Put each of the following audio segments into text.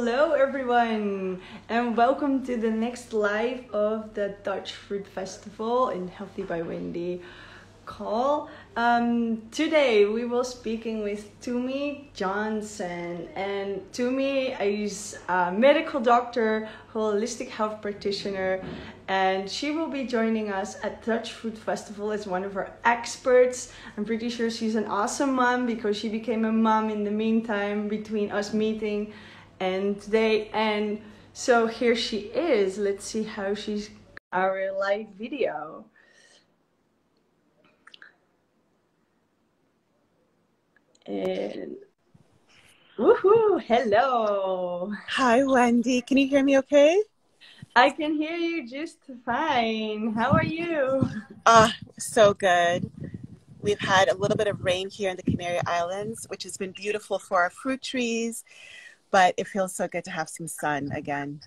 Hello, everyone, and welcome to the next live of the Dutch Fruit Festival in Healthy by Wendy call. Today we will speaking with Tumi Johnson, and Tumi is a medical doctor, holistic health practitioner, and she will be joining us at Dutch Fruit Festival as one of our experts. I'm pretty sure she's an awesome mom because she became a mom in the meantime between us meeting and today, and so here she is. Let's see how she's our live video. And woohoo, hello. Hi, Wendy. Can you hear me okay? I can hear you just fine. How are you? So good. We've had a little bit of rain here in the Canary Islands, which has been beautiful for our fruit trees, but it feels so good to have some sun again.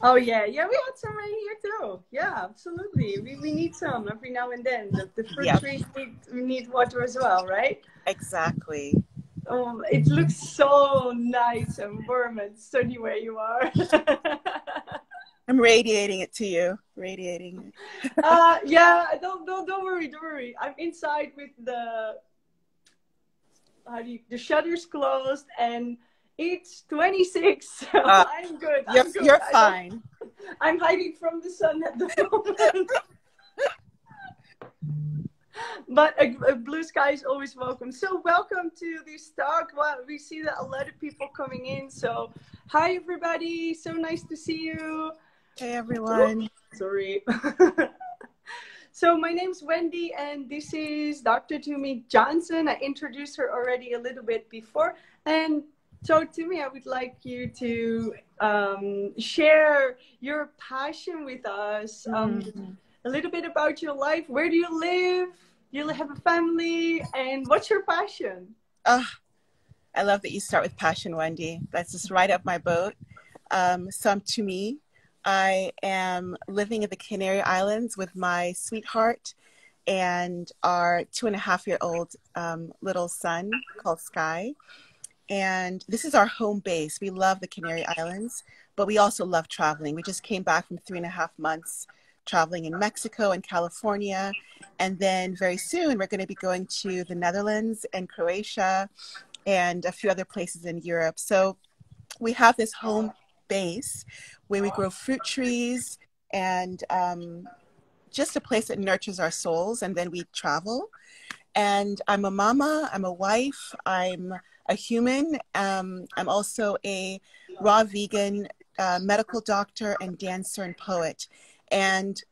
Oh yeah, we had some rain here too. Yeah, absolutely. We need some every now and then. The fruit trees need water as well, right? Exactly. Oh, it looks so nice and warm and sunny where you are. I'm radiating it to you. Radiating it. Yeah, don't worry. I'm inside with the shutters closed and it's 26, so I'm good. You're fine. I'm hiding from the sun at the moment. But a blue sky is always welcome. So welcome to this talk. Well, we see that a lot of people coming in. So hi, everybody. So nice to see you. Hey, everyone. Oops, sorry. So my name's Wendy, and this is Dr. Tumi Johnson. I introduced her already a little bit before. And so Tumi, I would like you to share your passion with us. A little bit about your life. Where do you live? You have a family, and what's your passion? I love that you start with passion, Wendy. That's just right up my boat. So I'm Tumi. I am living in the Canary Islands with my sweetheart and our 2.5-year-old little son called Sky. And this is our home base. We love the Canary Islands, but we also love traveling. We just came back from 3.5 months traveling in Mexico and California. And then very soon we're going to be going to the Netherlands and Croatia and a few other places in Europe. So we have this home base where we grow fruit trees and just a place that nurtures our souls. And then we travel. And I'm a mama, I'm a wife, I'm a human. I'm also a raw vegan medical doctor and dancer and poet. And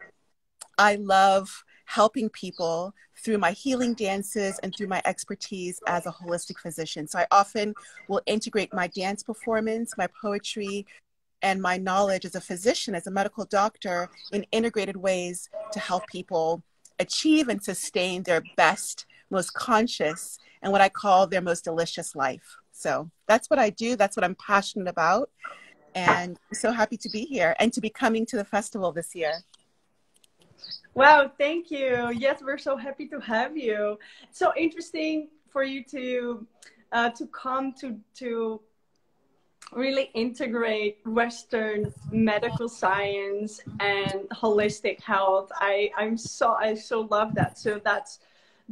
I love helping people through my healing dances and through my expertise as a holistic physician. So I often will integrate my dance performance, my poetry, and my knowledge as a physician, as a medical doctor, in integrated ways to help people achieve and sustain their best, most conscious, and what I call their most delicious life. So that's what I do. That's what I'm passionate about. And I'm so happy to be here and to be coming to the festival this year. Wow, thank you. Yes, we're so happy to have you. It's so interesting for you to come to really integrate Western medical science and holistic health. I so love that. So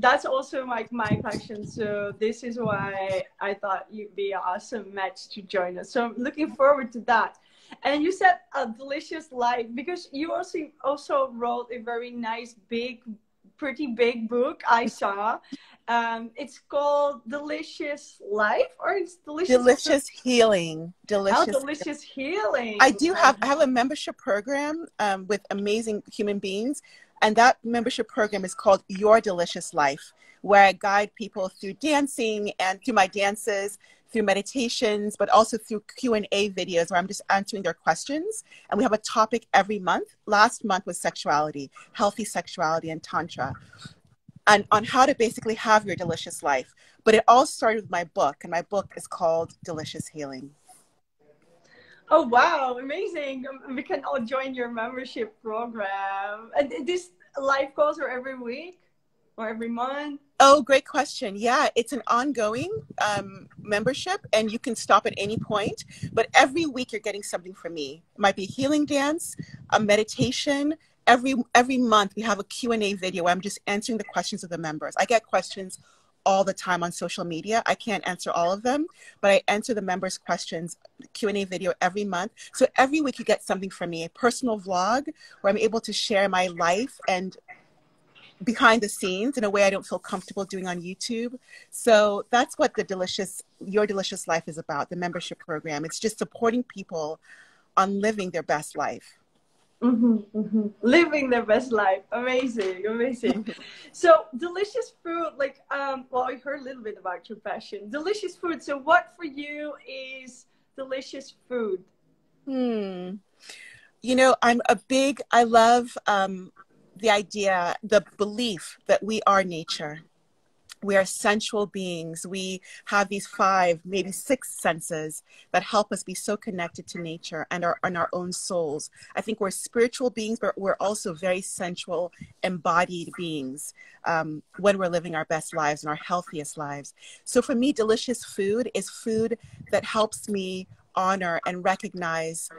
that's also like my passion. So this is why I thought you'd be an awesome match to join us. So I'm looking forward to that. And you said a delicious life because you also wrote a very nice, pretty big book I saw. It's called Delicious Life, or it's Delicious Healing. Delicious Healing. I have a membership program with amazing human beings. And that membership program is called Your Delicious Life, where I guide people through dancing and through my dances, through meditations, but also through Q&A videos where I'm just answering their questions. And we have a topic every month. Last month was sexuality, healthy sexuality and tantra, and on how to basically have your delicious life. But it all started with my book, and my book is called Delicious Healing. Oh, wow. Amazing. We can all join your membership program. And this live calls are every week or every month? Oh, great question. Yeah, it's an ongoing membership, and you can stop at any point. But every week you're getting something from me. It might be a healing dance, a meditation. Every month we have a Q&A video where I'm just answering the questions of the members. I get questions all the time on social media. I can't answer all of them, but I answer the members' questions, Q&A video every month. So every week you get something from me, a personal vlog where I'm able to share my life and behind the scenes in a way I don't feel comfortable doing on YouTube. So that's what Your Delicious Life is about, the membership program. It's just supporting people on living their best life. Living their best life. Amazing, amazing. So delicious food, like, well, I heard a little bit about your passion. Delicious food. So what for you is delicious food? You know, I love the idea, the belief that we are nature. We are sensual beings. We have these 5, maybe 6 senses that help us be so connected to nature and our own souls. I think we're spiritual beings, but we're also very sensual, embodied beings when we're living our best lives and our healthiest lives. So for me, delicious food is food that helps me honor and recognize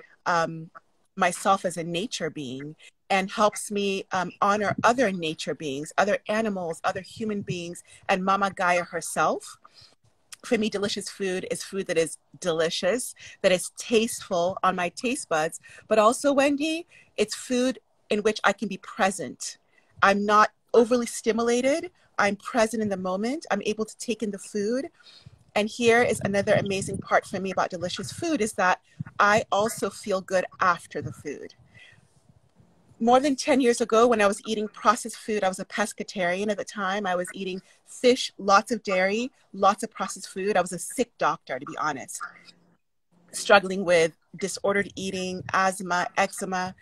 myself as a nature being, and helps me honor other nature beings, other animals, other human beings, and Mama Gaia herself. For me, delicious food is food that is delicious, that is tasteful on my taste buds, but also, Wendy, it's food in which I can be present. I'm not overly stimulated. I'm present in the moment. I'm able to take in the food. And here is another amazing part for me about delicious food, is that I also feel good after the food. More than 10 years ago, when I was eating processed food, I was a pescatarian at the time. I was eating fish, lots of dairy, lots of processed food. I was a sick doctor, to be honest, struggling with disordered eating, asthma, eczema.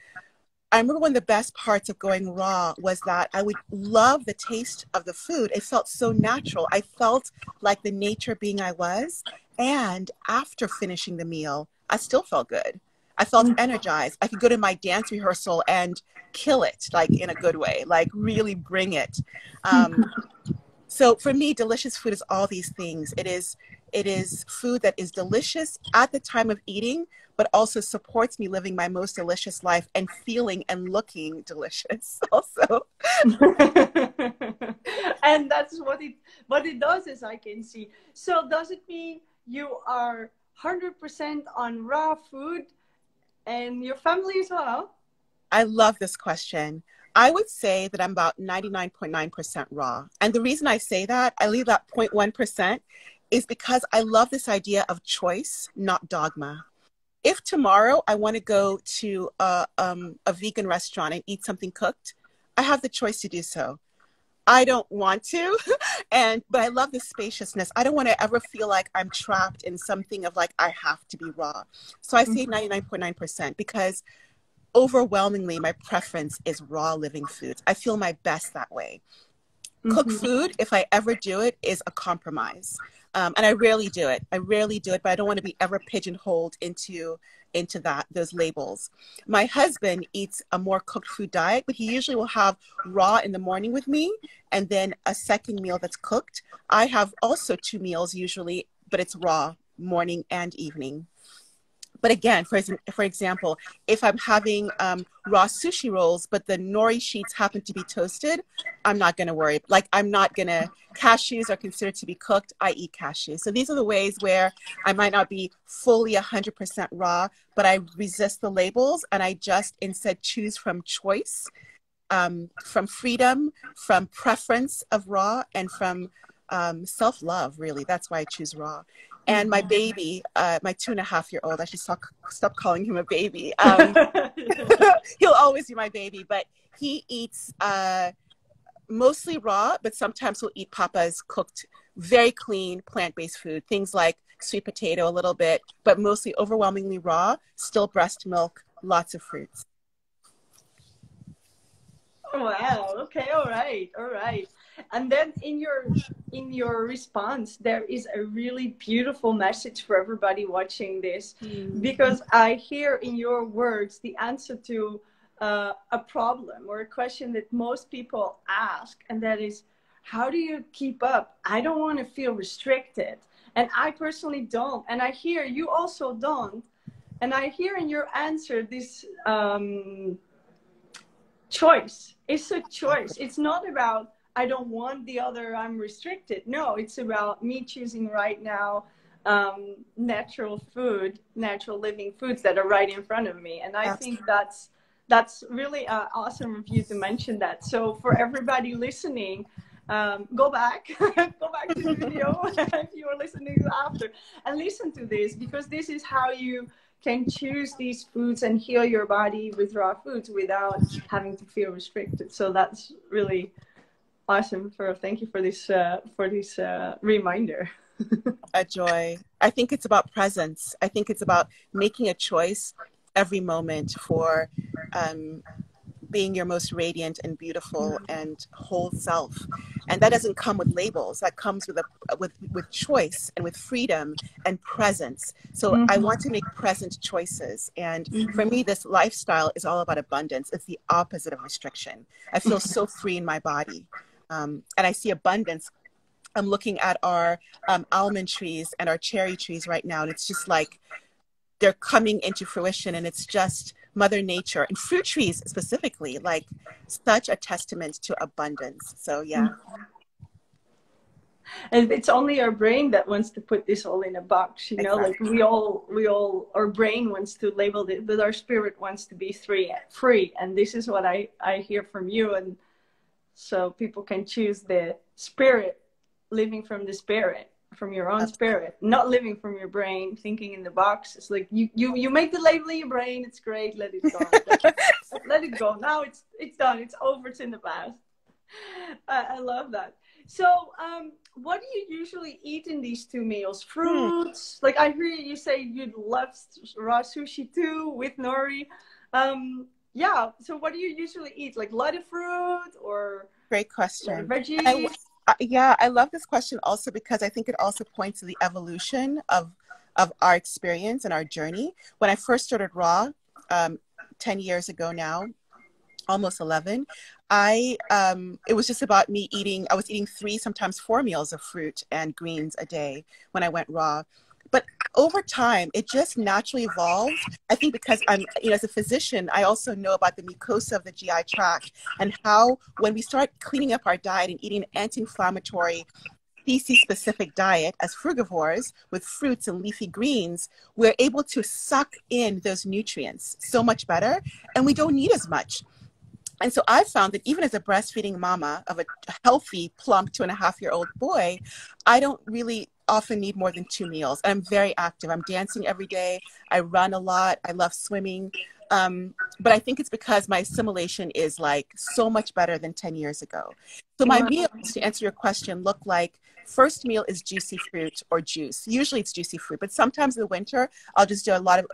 I remember one of the best parts of going raw was that I would love the taste of the food. It felt so natural. I felt like the nature being I was. And after finishing the meal, I still felt good. I felt energized. I could go to my dance rehearsal and kill it, like in a good way, like really bring it. So for me, delicious food is all these things. It is food that is delicious at the time of eating, but also supports me living my most delicious life and feeling and looking delicious also. And that's what it does, as I can see. So does it mean you are 100% on raw food? And your family as well? I love this question. I would say that I'm about 99.9% raw. And the reason I say that, I leave that 0.1%, is because I love this idea of choice, not dogma. If tomorrow I want to go to a vegan restaurant and eat something cooked, I have the choice to do so. I don't want to, but I love the spaciousness. I don't want to ever feel like I'm trapped in something of like, I have to be raw. So I say 99.9% because overwhelmingly my preference is raw living foods. I feel my best that way. Cooked food, if I ever do it, is a compromise. And I rarely do it. But I don't want to be ever pigeonholed into those labels. My husband eats a more cooked food diet, but he usually will have raw in the morning with me and then a second meal that's cooked. I have also 2 meals usually, but it's raw morning and evening. But again, for example, if I'm having raw sushi rolls, but the nori sheets happen to be toasted, I'm not going to worry. Like, I'm not going to, cashews are considered to be cooked. I eat cashews. So these are the ways where I might not be fully 100% raw, but I resist the labels and I just instead choose from choice, from freedom, from preference of raw, and from self-love, really. That's why I choose raw. And my baby, my 2.5-year-old, I should stop calling him a baby. He'll always be my baby, but he eats mostly raw, but sometimes he'll eat Papa's cooked, very clean, plant-based food. Things like sweet potato a little bit, but mostly overwhelmingly raw, still breast milk, lots of fruits. Wow. Okay. All right. All right. And then in your response, there is a really beautiful message for everybody watching this, because I hear in your words the answer to a problem or a question that most people ask, and that is, how do you keep up? I don't want to feel restricted. And I personally don't. And I hear you also don't. And I hear in your answer this choice. It's a choice. It's not about, I don't want the other, I'm restricted. No, it's about me choosing right now natural food, natural living foods that are right in front of me. And I think that's really awesome of you to mention that. So for everybody listening, go back to the video if you are listening after, and listen to this, because this is how you can choose these foods and heal your body with raw foods without having to feel restricted. So that's really awesome. Thank you for this reminder. A joy. I think it's about presence. I think it's about making a choice every moment for being your most radiant and beautiful and whole self. And that doesn't come with labels. That comes with choice and with freedom and presence. So I want to make present choices. And for me, this lifestyle is all about abundance. It's the opposite of restriction. I feel so free in my body. And I see abundance. I'm looking at our almond trees and our cherry trees right now, and it's just like they're coming into fruition, and it's just Mother Nature, and fruit trees specifically, like such a testament to abundance. So yeah. And it's only our brain that wants to put this all in a box, you know. Exactly. Like we all, our brain wants to label it, but our spirit wants to be free. And this is what I hear from you. And so people can choose the spirit, living from the spirit, from your own spirit, not living from your brain, thinking in the box. It's like you make the label in your brain. It's great. Let it go. Let it go. Now it's done. It's over. It's in the past. I love that. So what do you usually eat in these 2 meals? Fruits? Like I hear you say you'd love raw sushi too with nori. Yeah. So what do you usually eat? Like a lot of fruit or? Great question. Veggies? Yeah, I love this question also because I think it also points to the evolution of our experience and our journey. When I first started raw 10 years ago now, almost 11, it was just about me eating. I was eating 3, sometimes 4 meals of fruit and greens a day when I went raw. But over time, it just naturally evolved. I think because I'm, as a physician, I also know about the mucosa of the GI tract and how when we start cleaning up our diet and eating an anti-inflammatory species-specific diet as frugivores with fruits and leafy greens, we're able to suck in those nutrients so much better, and we don't need as much. And so I found that even as a breastfeeding mama of a healthy, plump 2.5-year-old boy, I don't really often need more than 2 meals. I'm very active. I'm dancing every day. I run a lot. I love swimming. But I think it's because my assimilation is like so much better than 10 years ago. So my meals, to answer your question, look like first meal is juicy fruit or juice. Usually it's juicy fruit, but sometimes in the winter, I'll just do a lot of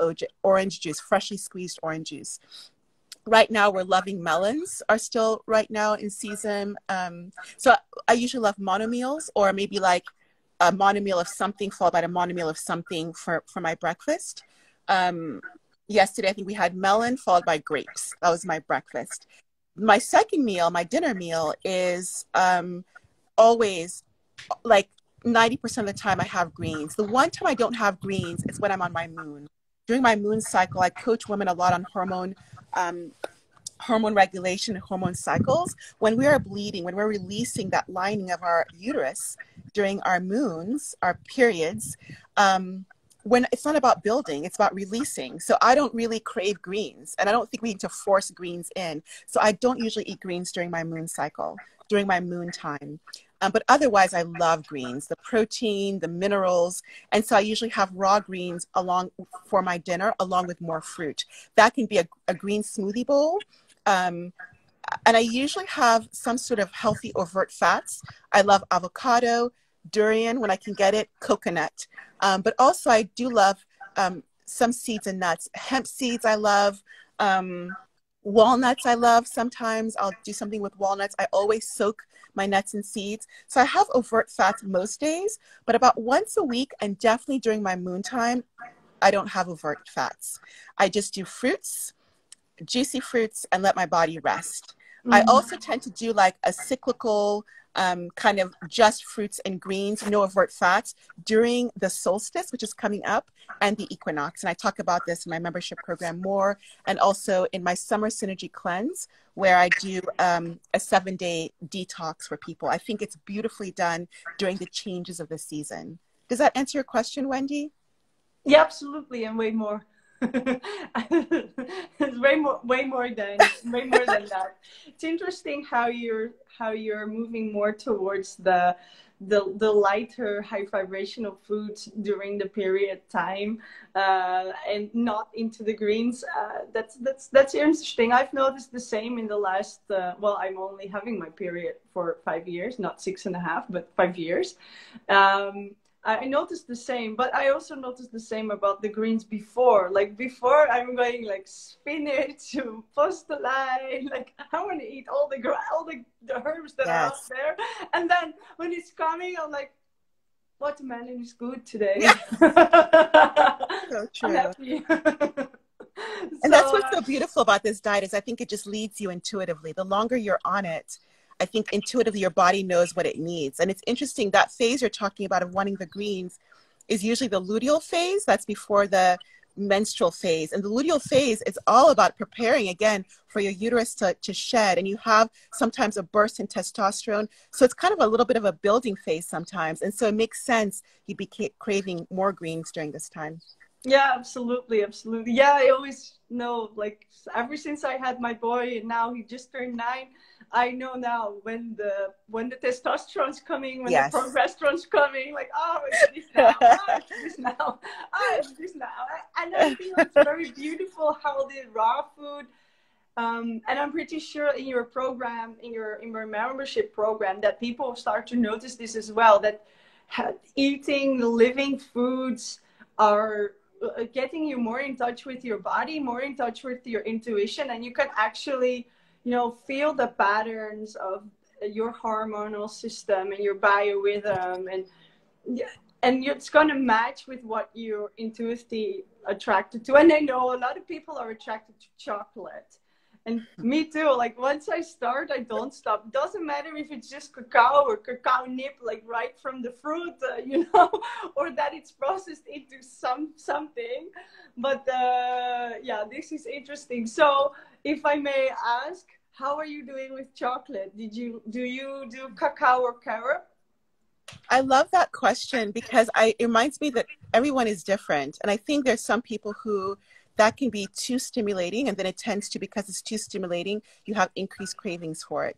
orange juice, freshly squeezed orange juice. Right now, we're loving melons are still right now in season. So I usually love monomeals, or maybe like a monomeal of something followed by a monomeal of something for my breakfast. Yesterday, I think we had melon followed by grapes. That was my breakfast. My second meal, my dinner meal, is always like 90% of the time I have greens. The one time I don't have greens is when I'm on my moon. During my moon cycle, I coach women a lot on hormone regulation and hormone cycles. When we are bleeding, when we're releasing that lining of our uterus during our moons, our periods, when it's not about building, it's about releasing. So I don't really crave greens, and I don't think we need to force greens in. So I don't usually eat greens during my moon cycle, during my moon time. But otherwise, I love greens, the protein, the minerals. And so I usually have raw greens along for my dinner, along with more fruit. That can be a green smoothie bowl. And I usually have some sort of healthy overt fats. I love avocado, durian when I can get it, coconut. But also I do love some seeds and nuts. Hemp seeds I love. Walnuts I love. Sometimes I'll do something with walnuts. I always soak my nuts and seeds. So I have overt fats most days, but about once a week, and definitely during my moon time, I don't have overt fats. I just do fruits, juicy fruits, and let my body rest. I also tend to do like a cyclical kind of just fruits and greens, no overt fats during the solstice, which is coming up, and the equinox. And I talk about this in my membership program more, and also in my summer synergy cleanse, where I do a 7-day detox for people. I think it's beautifully done during the changes of the season. Does that answer your question, Wendy? Yeah, absolutely, and way more. It's way more than that. It's interesting how you're moving more towards the lighter, high vibrational foods during the period time, and not into the greens. That's interesting. I've noticed the same in the last. Well, I'm only having my period for 5 years, not 6.5, but 5 years. I noticed the same, but I also noticed the same about the greens before. Like before, I'm going like spinach, postulite. Like I want to eat all the herbs that are out there. And then when it's coming, I'm like, watermelon is good today. So true. I'm happy. And that's what's so beautiful about this diet is I think it just leads you intuitively. The longer you're on it, I think intuitively your body knows what it needs. And it's interesting, that phase you're talking about of wanting the greens is usually the luteal phase. That's before the menstrual phase. And the luteal phase is all about preparing, again, for your uterus to shed. And you have sometimes a burst in testosterone. So it's kind of a little bit of a building phase sometimes. And so it makes sense you'd be craving more greens during this time. Yeah, absolutely. Absolutely. Yeah, I always know, like, ever since I had my boy and now he just turned 9, I know now when the testosterone's coming, when the progesterone's coming, like, oh, it's this now, oh, it's this now, oh, it's this now. And I feel it's very beautiful how the raw food, and I'm pretty sure in your program, in your membership program, that people start to notice this as well, that eating living foods are getting you more in touch with your body, more in touch with your intuition, and you can actually, feel the patterns of your hormonal system and your biorhythm, and it's going to match with what you're intuitively attracted to. And I know a lot of people are attracted to chocolate. And me too. Like once I start, I don't stop. Doesn't matter if it's just cacao or cacao nib, like right from the fruit, or that it's processed into something. But yeah, this is interesting. So if I may ask, how are you doing with chocolate? Do you do cacao or carob? I love that question because it reminds me that everyone is different. And I think there's some people who that can be too stimulating, and then it tends to, because it's too stimulating, you have increased cravings for it.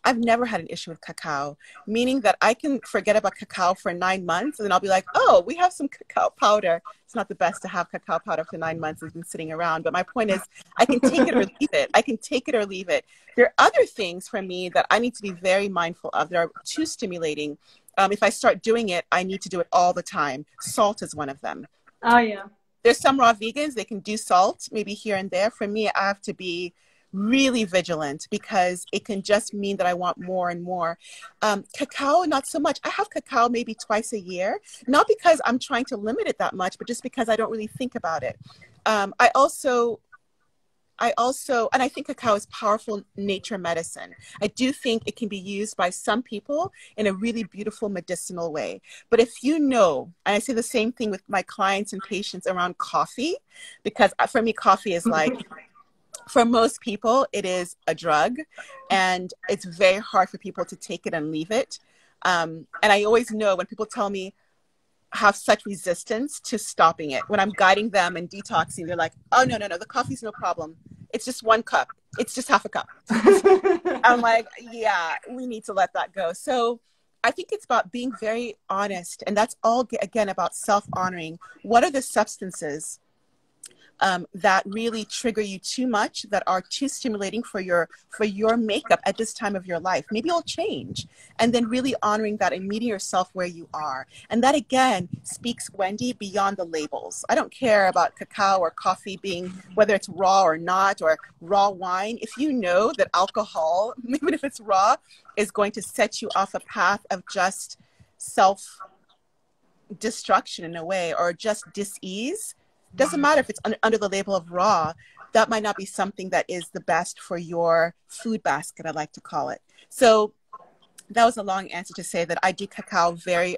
I've never had an issue with cacao, meaning that I can forget about cacao for 9 months, and then I'll be like, oh, we have some cacao powder. It's not the best to have cacao powder for 9 months. It's been sitting around. But my point is, I can take it or leave it. I can take it or leave it. There are other things for me that I need to be very mindful of that are too stimulating. If I start doing it, I need to do it all the time. Salt is one of them. Oh, yeah. There's some raw vegans, they can do salt, maybe here and there. For me, I have to be really vigilant because it can just mean that I want more and more. Cacao, not so much. I have cacao maybe twice a year, not because I'm trying to limit it that much, but just because I don't really think about it. I also, and I think cacao is powerful nature medicine. I do think it can be used by some people in a really beautiful medicinal way. But if and I say the same thing with my clients and patients around coffee, because for me, coffee is like, for most people, it is a drug, and it's very hard for people to take it and leave it. And I always know when people tell me, have such resistance to stopping it. When I'm guiding them and detoxing, they're like, oh, no, the coffee's no problem. It's just 1 cup. It's just half a cup. I'm like, yeah, we need to let that go. So I think it's about being very honest. And that's all, again, about self-honoring. What are the substances that really trigger you too much, that are too stimulating for your makeup at this time of your life? Maybe it'll change. And then really honoring that and meeting yourself where you are. And that, again, speaks, Wendy, beyond the labels. I don't care about cacao or coffee being, whether it's raw or not, or raw wine. If you know that alcohol, even if it's raw, is going to set you off a path of just self-destruction in a way, or just dis-ease, doesn't matter if it's under the label of raw. that might not be something that is the best for your food basket, I like to call it. So that was a long answer to say that I do cacao very,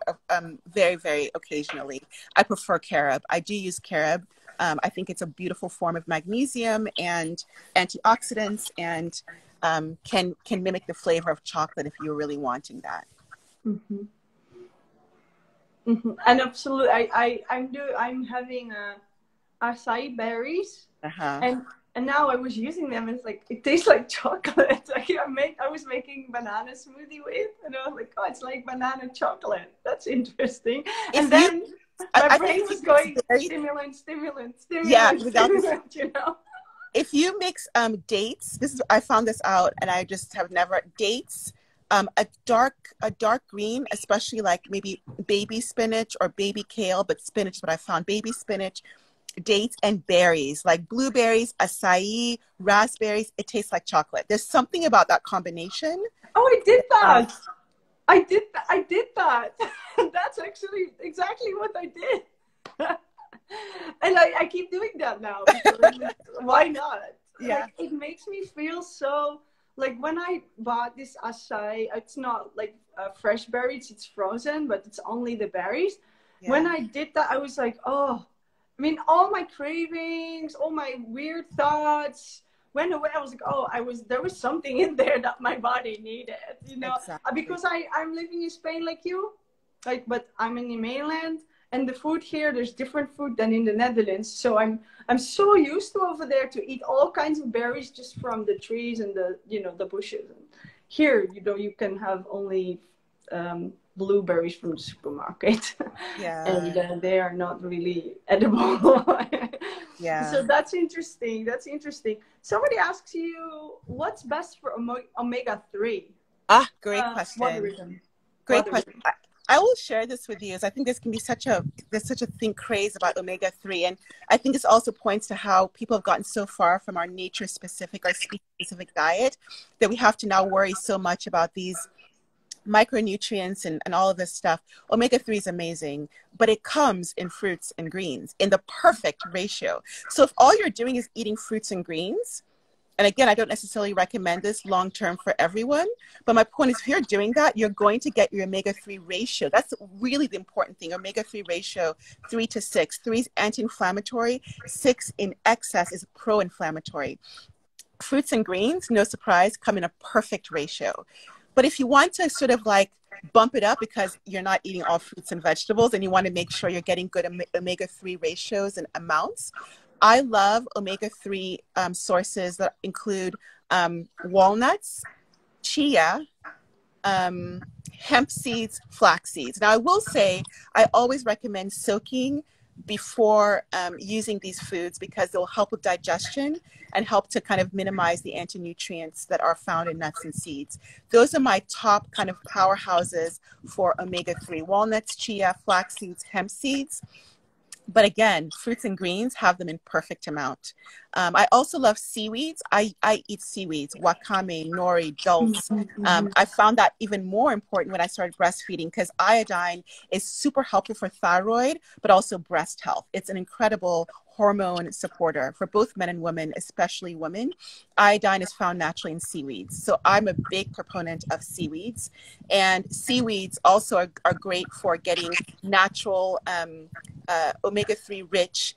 very occasionally. I prefer carob. I do use carob. I think it's a beautiful form of magnesium and antioxidants, and can mimic the flavor of chocolate if you're really wanting that. Mm-hmm. Mm-hmm. And absolutely, I'm having acai berries, and now I was using them, and it's like it tastes like chocolate. Like I was making banana smoothie with, and I was like, oh, it's like banana chocolate. That's interesting. And then my brain was going stimulant, yeah, stimulant, you know. If you mix dates, I found this out, and I just have never dates. A dark green, especially like maybe baby spinach or baby kale, but spinach, what I found, baby spinach, dates, and berries, like blueberries, acai, raspberries. It tastes like chocolate. There's something about that combination. Oh, I did that. I did that. That's actually exactly what I did. And I keep doing that now. Because why not? Yeah. Like, it makes me feel so... Like when I bought this acai, it's not like fresh berries, it's frozen, but it's only the berries. Yeah. When I did that, I was like, oh, I mean, all my cravings, all my weird thoughts went away. I was like, oh, there was something in there that my body needed, you know, exactly. Because I'm living in Spain like you, like, but I'm in the mainland. And the food here, there's different food than in the Netherlands. So I'm so used to over there to eat all kinds of berries just from the trees and the, you know, the bushes. And here, you know, you can have only blueberries from the supermarket. Yeah. And they are not really edible. Yeah. So that's interesting. That's interesting. Somebody asks you, what's best for omega-3? Ah, great question. Great question. I will share this with you, as I think this can be there's such a thing craze about omega-3. And I think this also points to how people have gotten so far from our nature-specific, our species-specific diet, that we have to now worry so much about these micronutrients and all of this stuff. Omega-3 is amazing, but it comes in fruits and greens in the perfect ratio. So if all you're doing is eating fruits and greens, and again, I don't necessarily recommend this long-term for everyone, but my point is if you're doing that, you're going to get your omega-3 ratio. That's really the important thing. Omega-3 ratio, 3 to 6. 3 is anti-inflammatory. 6 in excess is pro-inflammatory. Fruits and greens, no surprise, come in a perfect ratio. But if you want to sort of like bump it up because you're not eating all fruits and vegetables and you want to make sure you're getting good omega-3 ratios and amounts, I love omega-3 sources that include walnuts, chia, hemp seeds, flax seeds. Now, I will say I always recommend soaking before using these foods because they'll help with digestion and help to kind of minimize the anti-nutrients that are found in nuts and seeds. Those are my top kind of powerhouses for omega-3: walnuts, chia, flax seeds, hemp seeds. But again, fruits and greens have them in perfect amount. I also love seaweeds. I eat seaweeds, wakame, nori, dulse. I found that even more important when I started breastfeeding because iodine is super helpful for thyroid, but also breast health. It's an incredible hormone supporter for both men and women, especially women. Iodine is found naturally in seaweeds. So I'm a big proponent of seaweeds. And seaweeds also are great for getting natural omega-3 rich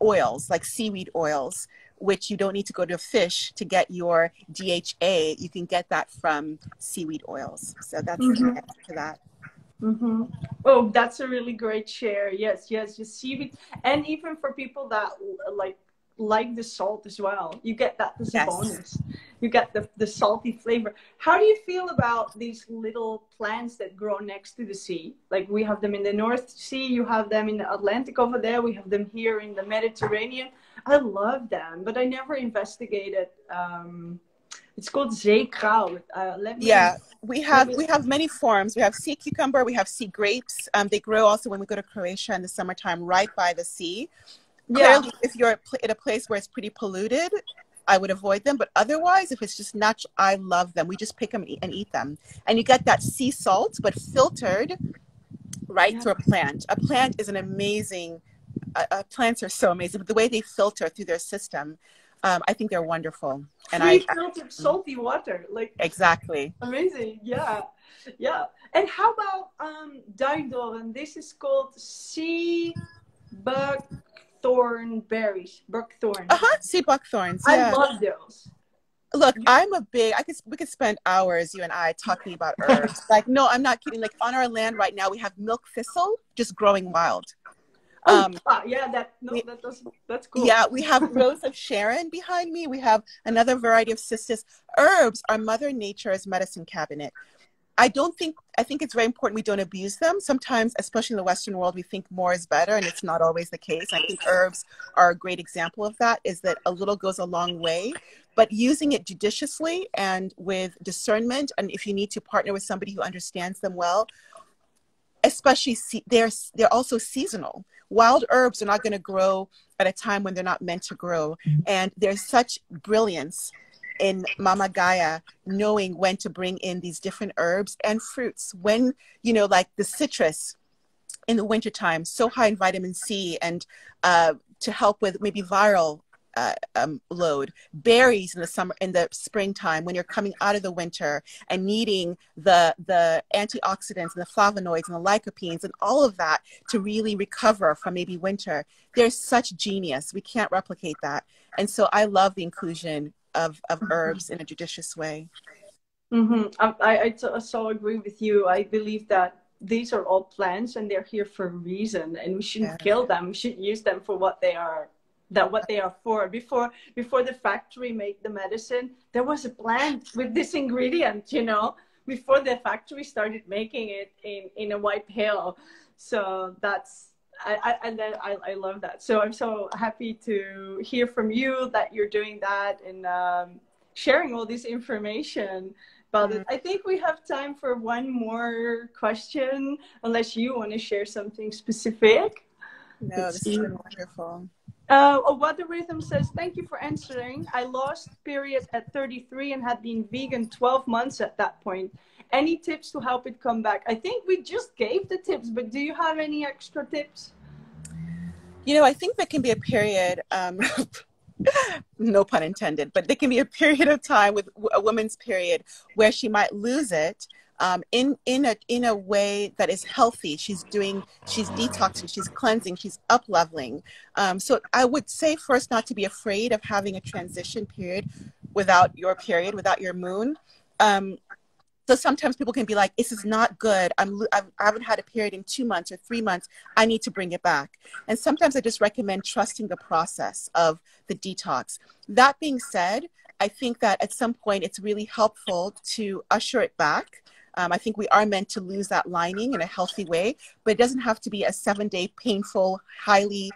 oils, like seaweed oils, which you don't need to go to a fish to get your DHA. You can get that from seaweed oils. So that's the answer to that. Mm-hmm. Oh, that's a really great share. Yes, just seaweed. And even for people that like the salt as well, you get that as a bonus. You get the salty flavor. How do you feel about these little plants that grow next to the sea? Like we have them in the North Sea, you have them in the Atlantic over there, we have them here in the Mediterranean. I love them, but I never investigated. It's called zeekraut. We have many forms. We have sea cucumber, we have sea grapes. They grow also when we go to Croatia in the summertime, right by the sea. Clearly, if you're in a place where it's pretty polluted, I would avoid them. But otherwise, if it's just natural, I love them. We just pick them and eat them. And you get that sea salt, but filtered right through a plant. A plant is an amazing plants are so amazing, but the way they filter through their system, I think they're wonderful. And Filtered salty water, like exactly. amazing. Yeah, yeah. And how about daikdoorn? This is called sea buckthorn berries. Buckthorn. Sea buckthorns. I Yeah. love those. Look, we could spend hours, you and I, talking about herbs. Like, no, I'm not kidding. Like, on our land right now, we have milk thistle just growing wild. Yeah, that's cool. Yeah, we have Rose of Sharon behind me. We have another variety of cistus. Herbs are Mother Nature's medicine cabinet. I think it's very important we don't abuse them. Sometimes, especially in the Western world, we think more is better, and it's not always the case. I think herbs are a great example of that, is that a little goes a long way, but using it judiciously and with discernment, and if you need to partner with somebody who understands them well, especially they're also seasonal. Wild herbs are not going to grow at a time when they're not meant to grow, and there's such brilliance in Mama Gaia knowing when to bring in these different herbs and fruits. When, like the citrus in the wintertime, so high in vitamin C, and to help with maybe viral load. Berries in the springtime, when you're coming out of the winter and needing the antioxidants and the flavonoids and the lycopenes and all of that to really recover from maybe winter. There's such genius. We can't replicate that. And so I love the inclusion of herbs in a judicious way. I so agree with you. I believe that these are all plants and they're here for a reason, and we shouldn't kill them. We should use them for what they are. For. Before the factory made the medicine, there was a plant with this ingredient, before the factory started making it in a white pail. So I love that. So I'm so happy to hear from you that you're doing that and sharing all this information about it. I think we have time for one more question, unless you want to share something specific. No, this has been wonderful. Water Rhythm says, thank you for answering. I lost period at 33 and had been vegan 12 months at that point. Any tips to help it come back? I think we just gave the tips, but do you have any extra tips? I think there can be a period, no pun intended, but there can be a period of time with a woman's period where she might lose it in a way that is healthy. She's detoxing, she's cleansing, she's up leveling. So I would say first not to be afraid of having a transition period without your period, without your moon. So sometimes people can be like, this is not good. I haven't had a period in 2 months or 3 months. I need to bring it back. And sometimes I just recommend trusting the process of the detox. That being said, I think that at some point it's really helpful to usher it back. I think we are meant to lose that lining in a healthy way, but it doesn't have to be a 7-day painful, highly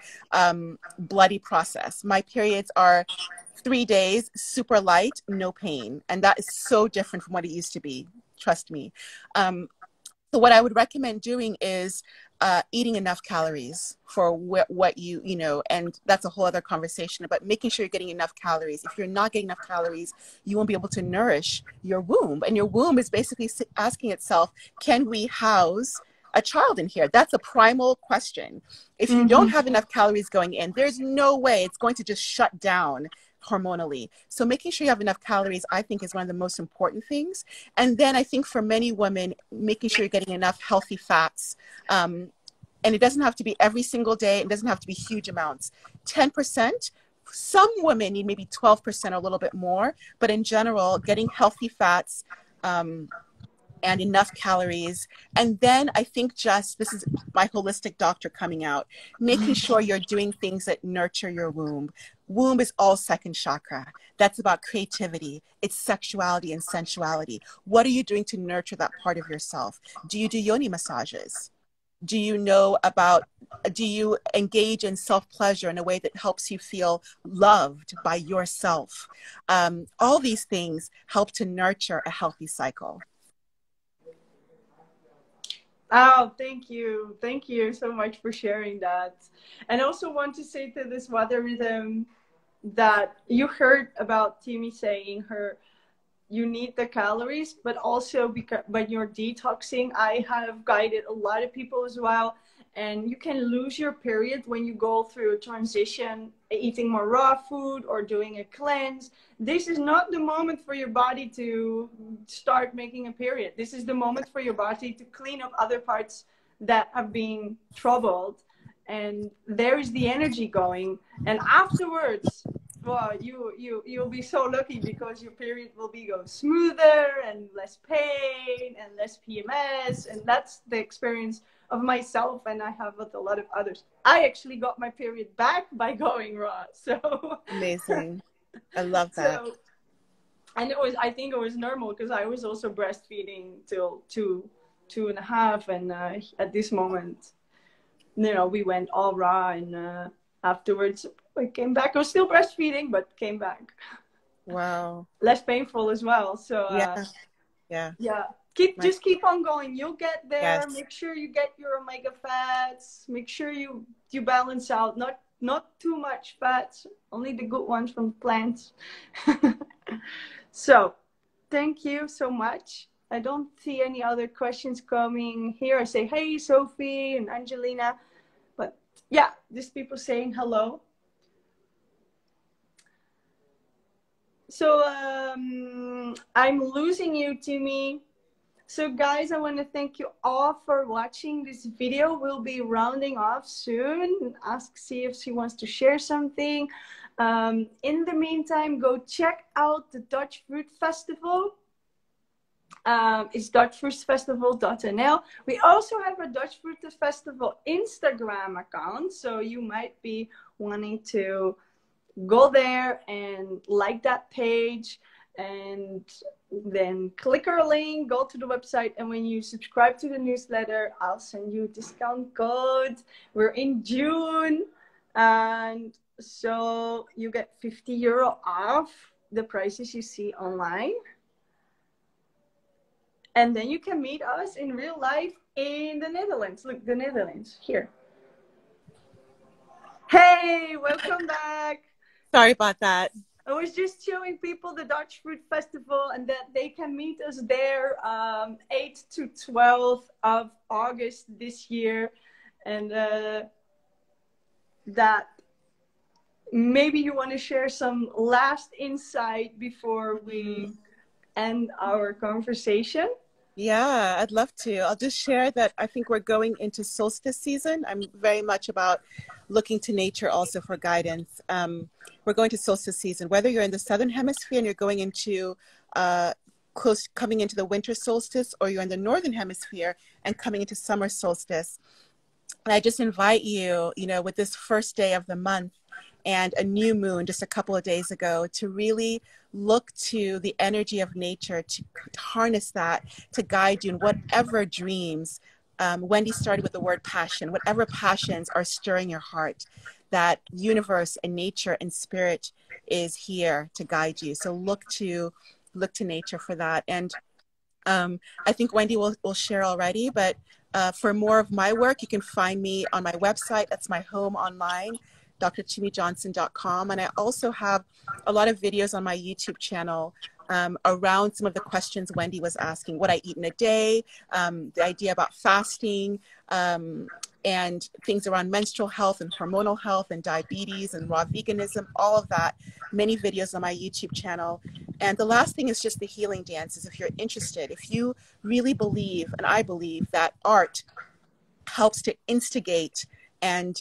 bloody process. My periods are 3 days, super light, no pain. And that is so different from what it used to be. Trust me. So what I would recommend doing is eating enough calories for what and that's a whole other conversation about making sure you're getting enough calories. If you're not getting enough calories, you won't be able to nourish your womb. And your womb is basically asking itself, can we house a child in here? That's a primal question. If you don't have enough calories going in, there's no way it's going to just shut down hormonally. So making sure you have enough calories, I think, is one of the most important things. And then I think for many women, making sure you're getting enough healthy fats. And it doesn't have to be every single day. It doesn't have to be huge amounts. 10%. Some women need maybe 12% or a little bit more. But in general, getting healthy fats and enough calories. And then I think this is my holistic doctor coming out, making sure you're doing things that nurture your womb. Womb is all second chakra. That's about creativity. It's sexuality and sensuality. What are you doing to nurture that part of yourself? Do you do yoni massages? Do you engage in self-pleasure in a way that helps you feel loved by yourself? All these things help to nurture a healthy cycle. Oh, thank you. Thank you so much for sharing that. And I also want to say to this Water Rhythm that you heard about Tumi saying you need the calories, but also because when you're detoxing, I have guided a lot of people as well. and you can lose your period when you go through a transition, eating more raw food or doing a cleanse. This is not the moment for your body to start making a period. This is the moment for your body to clean up other parts that have been troubled, and there is the energy going. And afterwards, well, you'll be so lucky, because your period will go smoother and less pain and less PMS. And that's the experience of myself, and I have with a lot of others. I actually got my period back by going raw. So amazing. I love that. So, and I think it was normal, because I was also breastfeeding till 2.5, and at this moment, we went all raw, and afterwards I came back. I was still breastfeeding, but came back. Wow. Less painful as well. So yeah. Just keep on going. You'll get there. Yes. Make sure you get your omega fats. Make sure you balance out. Not too much fats. Only the good ones from plants. So, thank you so much. I don't see any other questions coming here. I say, hey, Sophie and Angelina. But yeah, just people saying hello. So I'm losing you, Tumi. So guys, I want to thank you all for watching this video. We'll be rounding off soon. See if she wants to share something. In the meantime, go check out the Dutch Fruit Festival. It's dutchfruitfestival.nl. We also have a Dutch Fruit Festival Instagram account. So you might be wanting to go there and like that page, and then click our link, go to the website, and when you subscribe to the newsletter, I'll send you a discount code. We're in June, and so you get €50 off the prices you see online. And then you can meet us in real life in the Netherlands. Look, the Netherlands, here. Hey, welcome back. Sorry about that. I was just showing people the Dutch Fruit Festival, and that they can meet us there 8 to 12 of August this year. And that maybe you want to share some last insight before we end our conversation. Yeah, I'd love to. I'll just share that I think we're going into solstice season. I'm very much about looking to nature also for guidance. We're going to solstice season, whether you're in the southern hemisphere and you're going into coming into the winter solstice, or you're in the northern hemisphere and coming into summer solstice. And I just invite you, with this first day of the month and a new moon just a couple of days ago, to really look to the energy of nature, to harness that, to guide you in whatever dreams. Wendy started with the word passion. Whatever passions are stirring your heart, that universe and nature and spirit is here to guide you. So look to nature for that. And I think Wendy will share already, but for more of my work, you can find me on my website. That's my home online, drtumijohnson.com. And I also have a lot of videos on my YouTube channel around some of the questions Wendy was asking: what I eat in a day, the idea about fasting, and things around menstrual health and hormonal health and diabetes and raw veganism, all of that. Many videos on my YouTube channel. And the last thing is just the healing dances. If you're interested, if you really believe, and I believe, that art helps to instigate and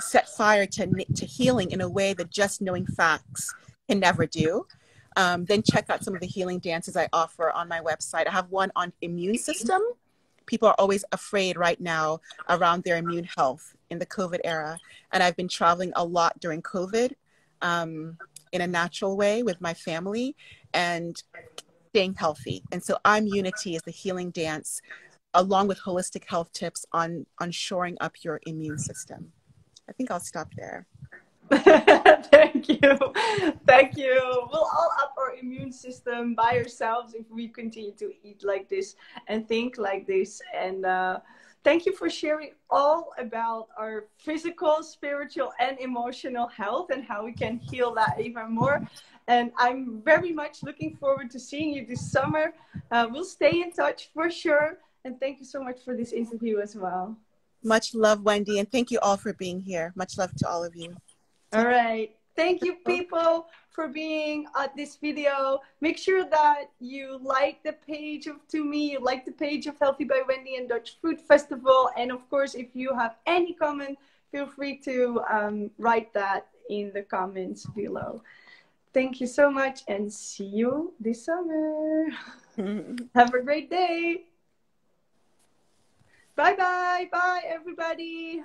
set fire to healing in a way that just knowing facts can never do, then check out some of the healing dances I offer on my website. I have one on immune system. People are always afraid right now around their immune health in the COVID era. And I've been traveling a lot during COVID in a natural way with my family and staying healthy. And so Unity is the healing dance, along with holistic health tips on shoring up your immune system. I think I'll stop there. Thank you. We'll all up our immune system by ourselves if we continue to eat like this and think like this. And thank you for sharing all about our physical, spiritual, and emotional health and how we can heal that even more. And I'm very much looking forward to seeing you this summer. We'll stay in touch for sure. And thank you so much for this interview as well. Much love, Wendy, and thank you all for being here. Much love to all of you. All right. Thank you, people, for being at this video. Make sure that you like the page of Tumi, you like the page of Healthy by Wendy and Dutch Fruit Festival. And of course, if you have any comment, feel free to write that in the comments below. Thank you so much and see you this summer. Have a great day. Bye-bye. Bye, everybody.